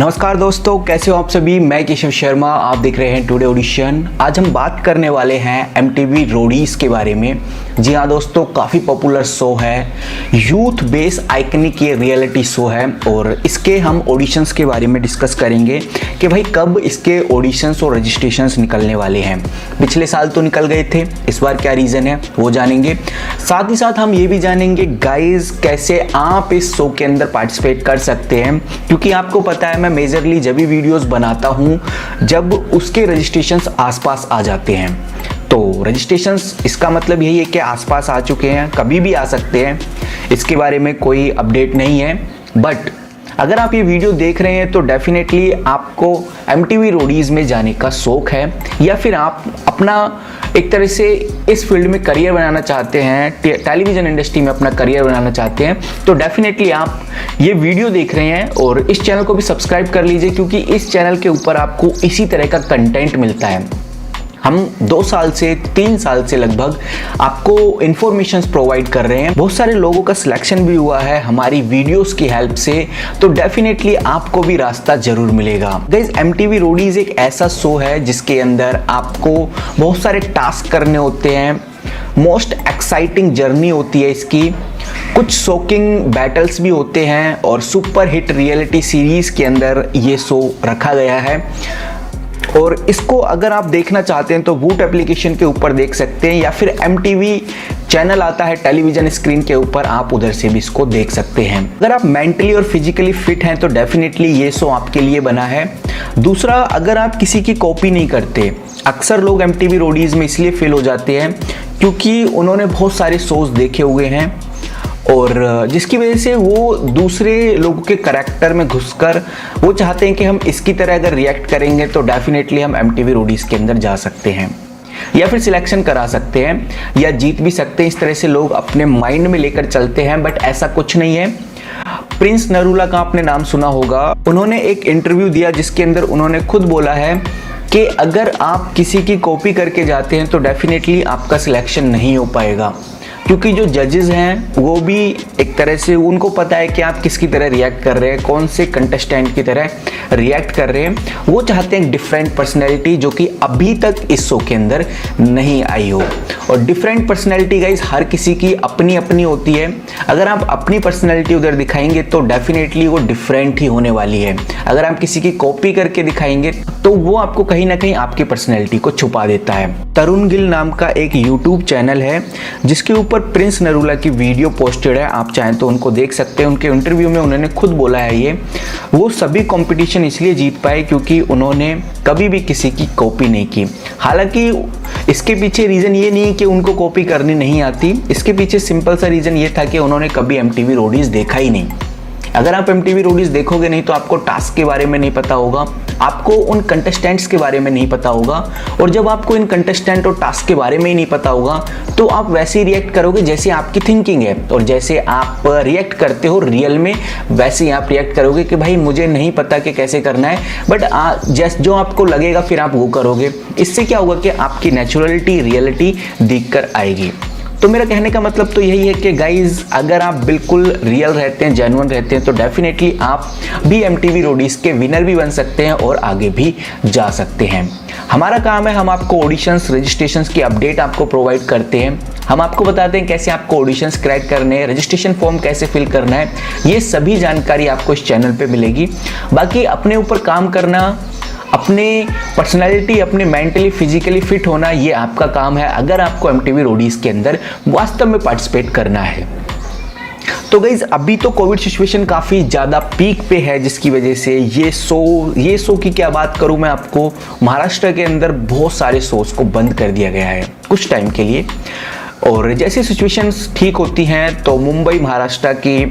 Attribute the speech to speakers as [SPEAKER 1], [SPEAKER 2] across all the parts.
[SPEAKER 1] नमस्कार दोस्तों, कैसे हो आप सभी। मैं केशव शर्मा, आप देख रहे हैं टुडे ऑडिशन। आज हम बात करने वाले हैं एमटीवी रोडीज के बारे में। जी हाँ दोस्तों, काफ़ी पॉपुलर शो है, यूथ बेस आइकनिक ये रियलिटी शो है और इसके हम ऑडिशंस के बारे में डिस्कस करेंगे कि भाई कब इसके ऑडिशंस और रजिस्ट्रेशंस निकलने वाले हैं। पिछले साल तो निकल गए थे, इस बार क्या रीज़न है वो जानेंगे। साथ ही साथ हम ये भी जानेंगे गाइज कैसे आप इस शो के अंदर पार्टिसिपेट कर सकते हैं, क्योंकि आपको पता है मैं मेजरली जब भी वीडियोस बनाता हूँ जब उसके रजिस्ट्रेशंस आसपास आ जाते हैं। तो रजिस्ट्रेशंस इसका मतलब यही है कि आसपास आ चुके हैं, कभी भी आ सकते हैं, इसके बारे में कोई अपडेट नहीं है। बट अगर आप ये वीडियो देख रहे हैं तो डेफिनेटली आपको एमटीवी रोडीज में जाने का शौक है, या फिर आप अपना एक तरह से इस फील्ड में करियर बनाना चाहते हैं, टेलीविज़न इंडस्ट्री में अपना करियर बनाना चाहते हैं, तो डेफिनेटली आप ये वीडियो देख रहे हैं और इस चैनल को भी सब्सक्राइब कर लीजिए, क्योंकि इस चैनल के ऊपर आपको इसी तरह का कंटेंट मिलता है। हम 2 साल से 3 साल से लगभग आपको इन्फॉर्मेशंस प्रोवाइड कर रहे हैं। बहुत सारे लोगों का सिलेक्शन भी हुआ है हमारी वीडियोस की हेल्प से, तो डेफिनेटली आपको भी रास्ता जरूर मिलेगा। गाइस, एमटीवी रोडीज एक ऐसा शो है जिसके अंदर आपको बहुत सारे टास्क करने होते हैं, मोस्ट एक्साइटिंग जर्नी होती है इसकी, कुछ शॉकिंग बैटल्स भी होते हैं और सुपर हिट रियलिटी सीरीज के अंदर ये शो रखा गया है। और इसको अगर आप देखना चाहते हैं तो वूट एप्लीकेशन के ऊपर देख सकते हैं, या फिर एमटीवी चैनल आता है टेलीविजन स्क्रीन के ऊपर, आप उधर से भी इसको देख सकते हैं। अगर आप मेंटली और फिजिकली फिट हैं तो डेफिनेटली ये शो आपके लिए बना है। दूसरा, अगर आप किसी की कॉपी नहीं करते, अक्सर लोग एमटीवी रोडीज में इसलिए फेल हो जाते हैं क्योंकि उन्होंने बहुत सारे शोज देखे हुए हैं और जिसकी वजह से वो दूसरे लोगों के करैक्टर में घुसकर वो चाहते हैं कि हम इसकी तरह अगर रिएक्ट करेंगे तो डेफिनेटली हम एमटीवी रोडीज के अंदर जा सकते हैं, या फिर सिलेक्शन करा सकते हैं, या जीत भी सकते हैं। इस तरह से लोग अपने माइंड में लेकर चलते हैं, बट ऐसा कुछ नहीं है। प्रिंस नरूला का आपने नाम सुना होगा, उन्होंने एक इंटरव्यू दिया जिसके अंदर उन्होंने खुद बोला है कि अगर आप किसी की कॉपी करके जाते हैं तो डेफिनेटली आपका सिलेक्शन नहीं हो पाएगा, क्योंकि जो जजेस हैं वो भी एक तरह से उनको पता है कि आप किसकी तरह रिएक्ट कर रहे हैं, कौन से कंटेस्टेंट की तरह रिएक्ट कर रहे हैं। वो चाहते हैं डिफरेंट पर्सनैलिटी जो कि अभी तक इस शो के अंदर नहीं आई हो। और डिफरेंट पर्सनैलिटी गाइस हर किसी की अपनी अपनी होती है। अगर आप अपनी पर्सनैलिटी उधर दिखाएंगे तो डेफिनेटली वो डिफरेंट ही होने वाली है। अगर आप किसी की कॉपी करके दिखाएंगे तो वो आपको कहीं ना कहीं आपकी पर्सनैलिटी को छुपा देता है। तरुण गिल नाम का एक यूट्यूब चैनल है जिसके ऊपर प्रिंस नरूला की वीडियो पोस्टेड है, आप चाहें तो उनको देख सकते हैं। उनके इंटरव्यू में उन्होंने खुद बोला है ये वो सभी कंपटीशन इसलिए जीत पाए क्योंकि उन्होंने कभी भी किसी की कॉपी नहीं की। हालांकि इसके पीछे रीज़न ये नहीं कि उनको कॉपी करनी नहीं आती, इसके पीछे सिंपल सा रीज़न ये था कि उन्होंने कभी एमटीवी रोडीज देखा ही नहीं। अगर आप एमटीवी रोडीज देखोगे नहीं तो आपको टास्क के बारे में नहीं पता होगा, आपको उन कंटेस्टेंट्स के बारे में नहीं पता होगा, और जब आपको इन कंटेस्टेंट और टास्क के बारे में ही नहीं पता होगा तो आप वैसे ही रिएक्ट करोगे जैसे आपकी थिंकिंग है, और जैसे आप रिएक्ट करते हो रियल में वैसे ही आप रिएक्ट करोगे कि भाई मुझे नहीं पता कि कैसे करना है, बट जो आपको लगेगा फिर आप वो करोगे। इससे क्या होगा कि आपकी नेचुरलिटी रियलिटी दिखकर आएगी। तो मेरा कहने का मतलब तो यही है कि गाइज अगर आप बिल्कुल रियल रहते हैं, जेन्युइन रहते हैं, तो डेफिनेटली आप भी एमटीवी रोडीज के विनर भी बन सकते हैं और आगे भी जा सकते हैं। हमारा काम है, हम आपको ऑडिशंस रजिस्ट्रेशंस की अपडेट आपको प्रोवाइड करते हैं। हम आपको बताते हैं कैसे आपको ऑडिशंस क्रैक करने हैं, रजिस्ट्रेशन फॉर्म कैसे फिल करना है, ये सभी जानकारी आपको इस चैनल पे मिलेगी। बाकी अपने ऊपर काम करना, अपने पर्सनालिटी, अपने मेंटली फिजिकली फिट होना, ये आपका काम है अगर आपको एमटीवी रोडीज के अंदर वास्तव में पार्टिसिपेट करना है। तो गाइज अभी तो कोविड सिचुएशन काफ़ी ज़्यादा पीक पे है, जिसकी वजह से ये शो की क्या बात करूँ मैं आपको, महाराष्ट्र के अंदर बहुत सारे शोज को बंद कर दिया गया है कुछ टाइम के लिए। और जैसे सिचुएशंस ठीक होती हैं तो मुंबई महाराष्ट्र की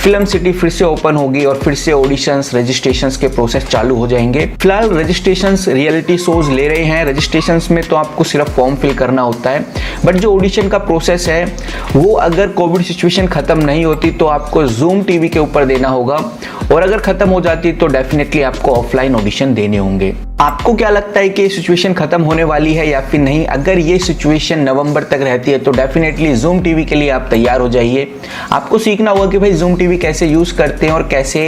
[SPEAKER 1] फिल्म सिटी फिर से ओपन होगी और फिर से ऑडिशंस रजिस्ट्रेशंस के प्रोसेस चालू हो जाएंगे। फिलहाल रजिस्ट्रेशंस रियलिटी शोज ले रहे हैं, रजिस्ट्रेशंस में तो आपको सिर्फ फॉर्म फिल करना होता है, बट जो ऑडिशन का प्रोसेस है वो अगर कोविड सिचुएशन ख़त्म नहीं होती तो आपको जूम टीवी के ऊपर देना होगा, और अगर ख़त्म हो जाती तो डेफिनेटली आपको ऑफलाइन ऑडिशन देने होंगे। आपको क्या लगता है कि ये सिचुएशन खत्म होने वाली है या फिर नहीं? अगर ये सिचुएशन नवंबर तक रहती है तो डेफिनेटली Zoom TV के लिए आप तैयार हो जाइए। आपको सीखना होगा कि भाई Zoom TV कैसे यूज करते हैं और कैसे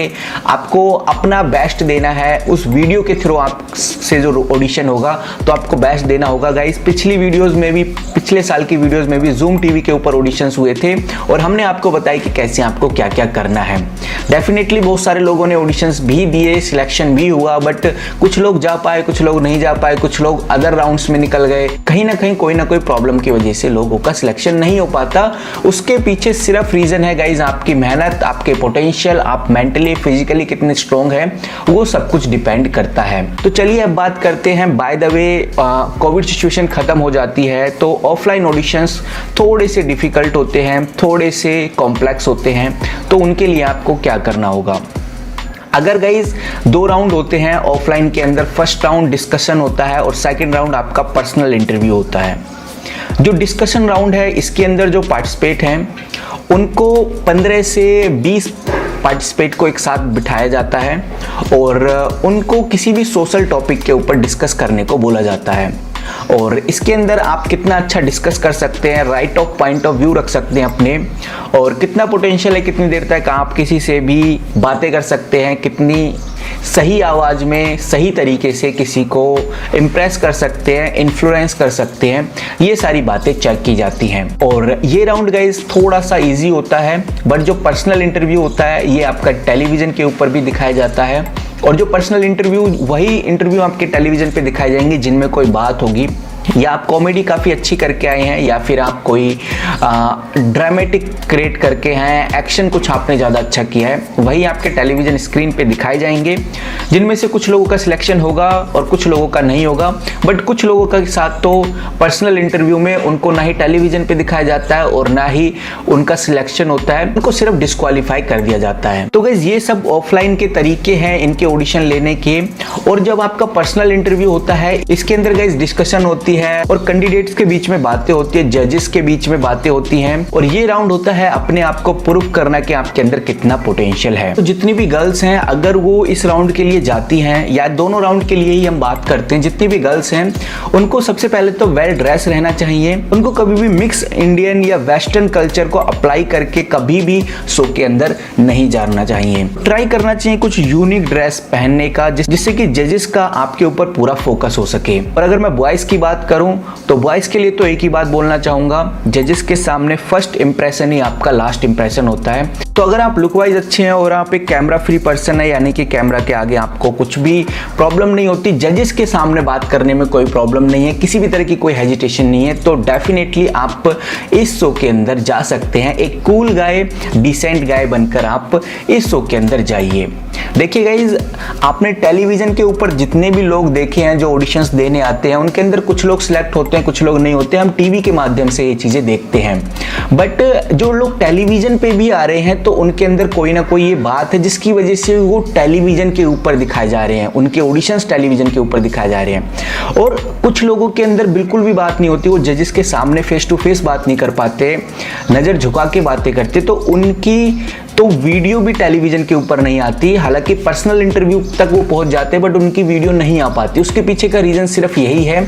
[SPEAKER 1] आपको अपना बेस्ट देना है। उस वीडियो के थ्रू आप से जो ऑडिशन होगा तो आपको बेस्ट देना होगा गाइस। पिछली वीडियोस में भी, पिछले साल की वीडियोस में भी Zoom TV के ऊपर ऑडिशंस हुए थे और हमने आपको बताया कि कैसे आपको क्या क्या करना है। डेफिनेटली बहुत सारे लोगों ने ऑडिशंस भी दिए, सिलेक्शन भी हुआ, बट कुछ लोग जा पाए, कुछ लोग नहीं जा पाए, कुछ लोग अदर राउंड्स में निकल गए। कहीं ना कहीं कोई ना कोई प्रॉब्लम की वजह से लोगों का सिलेक्शन नहीं हो पाता। उसके पीछे सिर्फ रीजन है गाइज आपकी मेहनत, आपके पोटेंशियल, आप मेंटली फिजिकली कितने स्ट्रॉन्ग है, वो सब कुछ डिपेंड करता है। तो चलिए अब बात करते हैं। By the way Covid situation खत्म हो जाती है तो ऑफलाइन ऑडिशंस थोड़े से डिफिकल्ट होते हैं, थोड़े से कॉम्प्लेक्स होते हैं। तो उनके लिए आपको क्या करना होगा? अगर गाइज 2 राउंड होते हैं ऑफलाइन के अंदर, फर्स्ट राउंड डिस्कशन होता है और सेकंड राउंड आपका पर्सनल इंटरव्यू होता है। जो डिस्कशन राउंड है इसके अंदर जो पार्टिसिपेट हैं उनको 15 से 20 पार्टिसिपेट को एक साथ बिठाया जाता है और उनको किसी भी सोशल टॉपिक के ऊपर डिस्कस करने को बोला जाता है। और इसके अंदर आप कितना अच्छा डिस्कस कर सकते हैं, right of point of view रख सकते हैं अपने, और कितना पोटेंशियल है, कितनी देर तक आप किसी से भी बातें कर सकते हैं, कितनी सही आवाज़ में सही तरीके से किसी को इम्प्रेस कर सकते हैं, इन्फ्लुएंस कर सकते हैं, ये सारी बातें चेक की जाती हैं। और ये राउंड गाइज थोड़ा सा इजी होता है, बट जो पर्सनल इंटरव्यू होता है ये आपका टेलीविज़न के ऊपर भी दिखाया जाता है। और जो पर्सनल इंटरव्यू, वही इंटरव्यू आपके टेलीविज़न पे दिखाए जाएंगे जिनमें कोई बात होगी, या आप कॉमेडी काफ़ी अच्छी करके आए हैं, या फिर आप कोई ड्रामेटिक क्रिएट करके हैं, एक्शन कुछ आपने ज़्यादा अच्छा किया है, वही आपके टेलीविज़न स्क्रीन पे दिखाए जाएंगे। जिनमें से कुछ लोगों का सिलेक्शन होगा और कुछ लोगों का नहीं होगा। बट कुछ लोगों के साथ तो पर्सनल इंटरव्यू में उनको ना ही टेलीविज़न पे दिखाया जाता है और ना ही उनका सिलेक्शन होता है, उनको सिर्फ डिस्क्वालीफाई कर दिया जाता है। तो गाइस ये सब ऑफलाइन के तरीके हैं इनके ऑडिशन लेने के। और जब आपका पर्सनल इंटरव्यू होता है इसके अंदर गाइस डिस्कशन होती है और कैंडिडेट्स के बीच में बातें होती है, जजेस के बीच में बातें होती हैं। और ये राउंड होता है अपने आप को प्रूव करना कि आपके अंदर कितना पोटेंशियल है। तो जितनी भी गर्ल्स हैं अगर वो इस राउंड के लिए जाती हैं, या दोनों राउंड के लिए ही हम बात करते हैं, जितनी भी गर्ल्स हैं उनको सबसे पहले तो वेल ड्रेस रहना चाहिए। उनको कभी भी मिक्स इंडियन या वेस्टर्न कल्चर को अप्लाई करके कभी भी शो के अंदर नहीं जाना चाहिए। ट्राई करना चाहिए कुछ यूनिक ड्रेस पहनने का, जिससे कि जजेस का आपके ऊपर पूरा फोकस हो सके। और अगर मैं बॉयज की बात करूं तो बॉयज के लिए तो एक ही बात बोलना चाहूंगा, जजेस के सामने फर्स्ट इंप्रेशन ही आपका लास्ट इंप्रेशन होता है। तो अगर आप लुक वाइज अच्छे हैं और आप एक कैमरा फ्री पर्सन है, यानी कि कैमरा के आगे आपको कुछ भी प्रॉब्लम नहीं होती, जजेस के सामने बात करने में कोई प्रॉब्लम नहीं है, किसी भी तरह की कोई हेजिटेशन नहीं है, तो डेफिनेटली आप इस शो के अंदर जा सकते हैं। एक कूल गाय, डिसेंट गाय बनकर आप इस शो के अंदर जाइए। देखिए गाइज, आपने टेलीविजन के ऊपर जितने भी लोग देखे हैं जो ऑडिशंस देने आते हैं, उनके अंदर कुछ लोग सिलेक्ट होते हैं, कुछ लोग नहीं होते। हम टीवी के माध्यम से ये चीजें देखते हैं। बट जो लोग टेलीविजन पे भी आ रहे हैं तो उनके अंदर कोई ना कोई ये बात है जिसकी वजह से वो टेलीविजन के ऊपर दिखाए जा रहे हैं, उनके ऑडिशंस टेलीविजन के ऊपर दिखाए जा रहे हैं। और कुछ लोगों के अंदर बिल्कुल भी बात नहीं होती, वो जजेस के सामने फेस टू फेस बात नहीं कर पाते, नजर झुका के बातें करते, तो उनकी तो वीडियो भी टेलीविजन के ऊपर नहीं आती। हालांकि पर्सनल इंटरव्यू तक वो पहुंच जाते हैं बट उनकी वीडियो नहीं आ पाती। उसके पीछे का रीजन सिर्फ यही है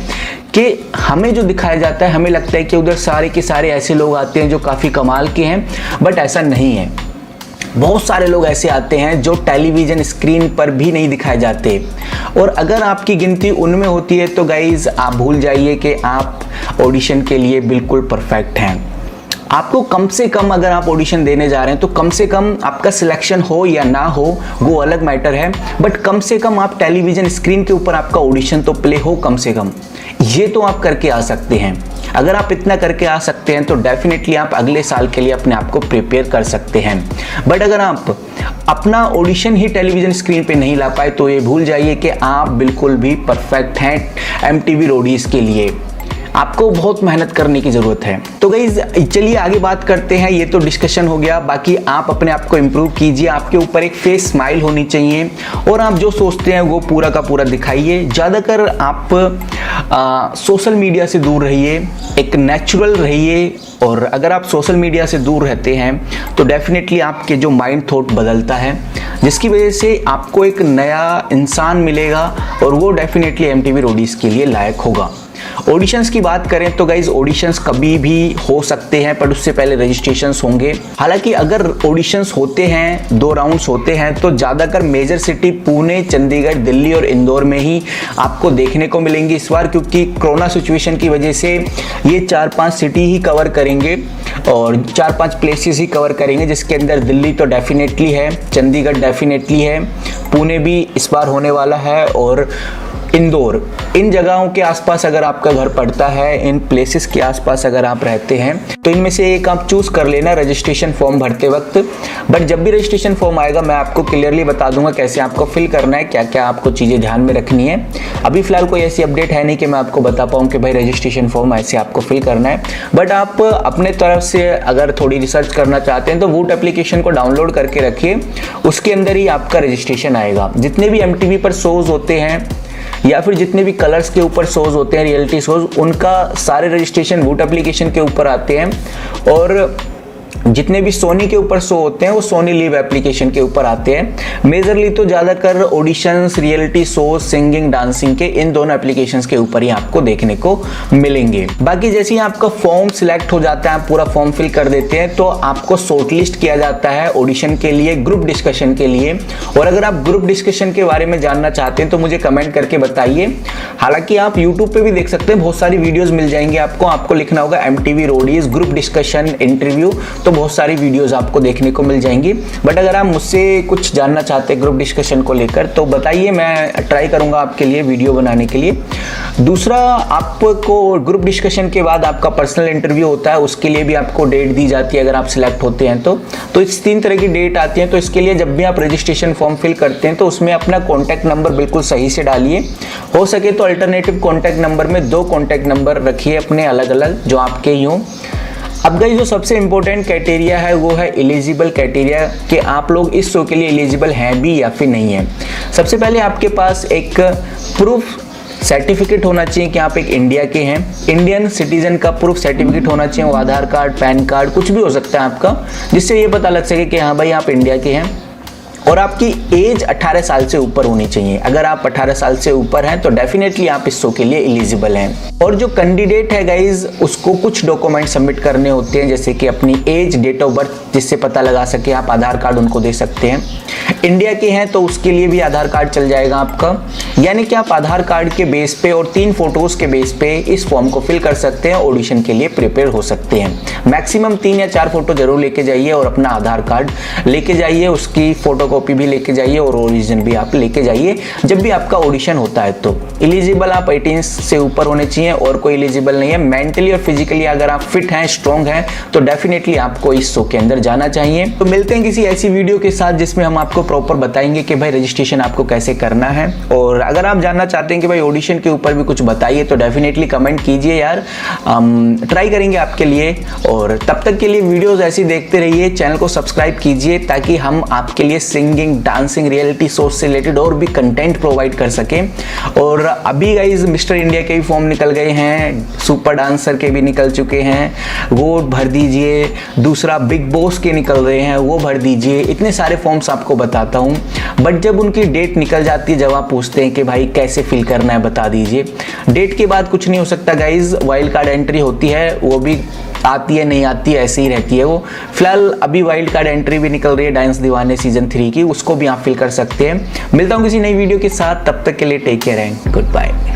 [SPEAKER 1] कि हमें जो दिखाया जाता है, हमें लगता है कि उधर सारे के सारे ऐसे लोग आते हैं जो काफ़ी कमाल के हैं, बट ऐसा नहीं है। बहुत सारे लोग ऐसे आते हैं जो टेलीविज़न स्क्रीन पर भी नहीं दिखाए जाते। और अगर आपकी गिनती उनमें होती है तो गाइज आप भूल जाइए कि आप ऑडिशन के लिए बिल्कुल परफेक्ट हैं। आपको कम से कम, अगर आप ऑडिशन देने जा रहे हैं तो कम से कम आपका सिलेक्शन हो या ना हो वो अलग मैटर है, बट कम से कम आप टेलीविज़न स्क्रीन के ऊपर आपका ऑडिशन तो प्ले हो कम से कम। ये तो आप करके आ सकते हैं। अगर आप इतना करके आ सकते हैं तो डेफिनेटली आप अगले साल के लिए अपने आप को प्रिपेयर कर सकते हैं। बट अगर आप अपना ऑडिशन ही टेलीविज़न स्क्रीन पे नहीं ला पाए तो ये भूल जाइए कि आप बिल्कुल भी परफेक्ट हैं MTV रोडीज के लिए। आपको बहुत मेहनत करने की ज़रूरत है। तो गाइज चलिए आगे बात करते हैं। ये तो डिस्कशन हो गया, बाकी आप अपने आप को इम्प्रूव कीजिए। आपके ऊपर एक फेस स्माइल होनी चाहिए और आप जो सोचते हैं वो पूरा का पूरा दिखाइए। ज़्यादातर आप सोशल मीडिया से दूर रहिए, एक नेचुरल रहिए और अगर आप सोशल मीडिया से दूर रहते हैं तो डेफिनेटली आपके जो माइंड थॉट बदलता है, जिसकी वजह से आपको एक नया इंसान मिलेगा और वो डेफिनेटली MTV रोडीज के लिए लायक होगा। ऑडिशंस की बात करें तो गाइज ऑडिशंस कभी भी हो सकते हैं, पर उससे पहले रजिस्ट्रेशंस होंगे। हालांकि अगर ऑडिशंस होते हैं, 2 राउंड्स होते हैं, तो ज़्यादातर मेजर सिटी पुणे, चंडीगढ़, दिल्ली और इंदौर में ही आपको देखने को मिलेंगी इस बार, क्योंकि कोरोना सिचुएशन की वजह से ये 4-5 सिटी ही कवर करेंगे और 4-5 प्लेसेस ही कवर करेंगे, जिसके अंदर दिल्ली तो डेफिनेटली है, चंडीगढ़ डेफिनेटली है, पुणे भी इस बार होने वाला है और इंदौर। इन जगहों के आसपास अगर आपका घर पड़ता है, इन प्लेसेस के आसपास अगर आप रहते हैं, तो इनमें से एक आप चूज कर लेना रजिस्ट्रेशन फॉर्म भरते वक्त। बट जब भी रजिस्ट्रेशन फॉर्म आएगा मैं आपको क्लियरली बता दूंगा कैसे आपको फिल करना है, क्या क्या आपको चीज़ें ध्यान में रखनी है। अभी फिलहाल कोई ऐसी अपडेट है नहीं कि मैं आपको बता पाऊँ कि भाई रजिस्ट्रेशन फॉर्म ऐसे आपको फिल करना है। बट आप अपने तरफ से अगर थोड़ी रिसर्च करना चाहते हैं तो वोट एप्लीकेशन को डाउनलोड करके रखिए, उसके अंदर ही आपका रजिस्ट्रेशन आएगा। जितने भी MTV पर शोज होते हैं या फिर जितने भी कलर्स के ऊपर शोज होते हैं, रियलिटी शोज, उनका सारे रजिस्ट्रेशन वोट एप्लीकेशन के ऊपर आते हैं और जितने भी सोनी के ऊपर शो होते हैं वो सोनी लिव एप्लीकेशन के ऊपर आते हैं। मेजरली तो ज़्यादातर auditions, reality shows, singing, dancing के इन दोनों एप्लीकेशंस के ऊपर ही आपको देखने को मिलेंगे। बाकी जैसे ही आपका फॉर्म सिलेक्ट हो जाता है, आप पूरा फॉर्म फिल कर देते हैं, तो आपको शॉर्टलिस्ट किया जाता है ऑडिशन के लिए, ग्रुप डिस्कशन के लिए। और अगर आप ग्रुप डिस्कशन के बारे में जानना चाहते हैं तो मुझे कमेंट करके बताइए। हालांकि आप यूट्यूब पे भी देख सकते हैं, बहुत सारी वीडियोस मिल जाएंगी आपको लिखना होगा MTV Roadies group discussion interview, तो बहुत सारी वीडियोस आपको देखने को मिल जाएंगी। बट अगर आप मुझसे कुछ जानना चाहते हैं ग्रुप डिस्कशन को लेकर तो बताइए, मैं ट्राई करूंगा आपके लिए वीडियो बनाने के लिए। दूसरा, आपको ग्रुप डिस्कशन के बाद आपका पर्सनल इंटरव्यू होता है, उसके लिए भी आपको डेट दी जाती है अगर आप सिलेक्ट होते हैं तो इस 3 तरह की डेट आती है। तो इसके लिए जब भी आप रजिस्ट्रेशन फॉर्म फिल करते हैं तो उसमें अपना कॉन्टैक्ट नंबर बिल्कुल सही से डालिए। हो सके तो अल्टरनेटिव कॉन्टैक्ट नंबर में 2 कॉन्टैक्ट नंबर रखिए अपने अलग अलग, जो आपके ही हों। अब गाइस जो सबसे इंपॉर्टेंट क्राइटेरिया है वो है एलिजिबल क्राइटेरिया, कि आप लोग इस शो के लिए एलिजिबल हैं भी या फिर नहीं है। सबसे पहले आपके पास एक प्रूफ सर्टिफिकेट होना चाहिए कि आप एक इंडिया के हैं। इंडियन सिटीजन का प्रूफ सर्टिफिकेट होना चाहिए, वो आधार कार्ड, पैन कार्ड, कुछ भी हो सकता है आपका, जिससे ये पता लग सके कि हाँ भाई आप इंडिया के हैं। और आपकी एज 18 साल से ऊपर होनी चाहिए। अगर आप 18 साल से ऊपर हैं तो डेफिनेटली आप इस शो के लिए एलिजिबल हैं। और जो कैंडिडेट है गाइज, उसको कुछ डॉक्यूमेंट सबमिट करने होते हैं, जैसे कि अपनी एज, डेट ऑफ बर्थ, जिससे पता लगा सके। आप आधार कार्ड उनको दे सकते हैं। इंडिया के हैं तो उसके लिए भी आधार कार्ड चल जाएगा आपका। यानी कि आप आधार कार्ड के बेस पे और 3 फोटोज के बेस पे इस फॉर्म को फिल कर सकते हैं, ऑडिशन के लिए प्रिपेयर हो सकते हैं। मैक्सिमम 3 या 4 फोटो जरूर लेके जाइए और अपना आधार कार्ड लेके जाइए, उसकी फोटोकॉपी भी लेके जाइए और ओरिजिनल भी आप लेके जाइए जब भी आपका ऑडिशन होता है। तो एलिजिबल आप 18 से ऊपर होने चाहिए, और कोई एलिजिबल नहीं है। मेंटली और फिजिकली अगर आप फिट हैं, स्ट्रॉन्ग हैं, तो डेफिनेटली आपको इस शो के अंदर जाना चाहिए। तो मिलते हैं किसी ऐसी वीडियो के साथ जिसमें हम आपको प्रॉपर बताएंगे कि भाई रजिस्ट्रेशन आपको कैसे करना है। और अगर आप जानना चाहते हैं कि भाई ऑडिशन के ऊपर भी कुछ बताइए तो डेफिनेटली कमेंट कीजिए यार, ट्राई करेंगे आपके लिए। और तब तक के लिए वीडियोस ऐसी देखते रहिए, चैनल को सब्सक्राइब कीजिए ताकि हम आपके लिए सिंगिंग, डांसिंग, रियलिटी शो से रिलेटेड और भी कंटेंट प्रोवाइड कर सकें। और अभी गाइज मिस्टर इंडिया के भी फॉर्म निकल गए हैं, सुपर डांसर के भी निकल चुके हैं, वो भर दीजिए। दूसरा बिग बॉस के निकल रहे हैं, वो भर दीजिए। इतने सारे फॉर्म्स आपको बताता हूँ, बट जब उनकी डेट निकल जाती है, जब आप पूछते हैं कि भाई कैसे फिल करना है बता दीजिए, डेट के बाद कुछ नहीं हो सकता गाइज। वाइल्ड कार्ड एंट्री होती है, वो भी आती है नहीं आती है, ऐसे ही रहती है वो। फिलहाल अभी वाइल्ड कार्ड एंट्री भी निकल रही है डांस दीवाने सीजन 3 की, उसको भी आप फिल कर सकते हैं। मिलता हूँ किसी नई वीडियो के साथ, तब तक के लिए take care and good bye.